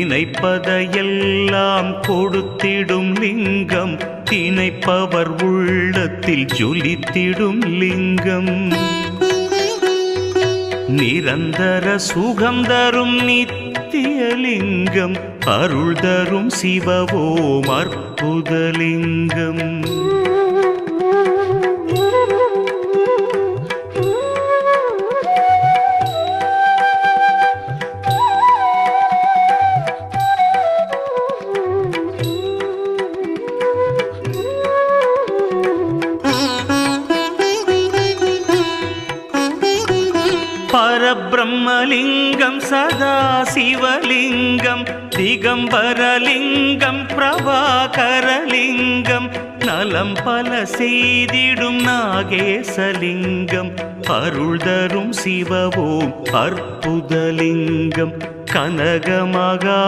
நினைப்பதையெல்லாம் கொடுத்திடும் லிங்கம், நினைப்பவர் உள்ளத்தில் ஜொலித்திடும் லிங்கம். நிரந்தர சுகம் தரும் நித்திய லிங்கம், அருள் தரும் சிவவோம் அற்புதலிங்கம். பரபிரம்மலிங்கம் சதாசிவலிங்கம், திகம்பரலிங்கம் பிரபாகரலிங்கம், நலம் பல செய்திடும் நாகேசலிங்கம், அருள் தரும் சிவவோம் அற்புதலிங்கம். கனகமகா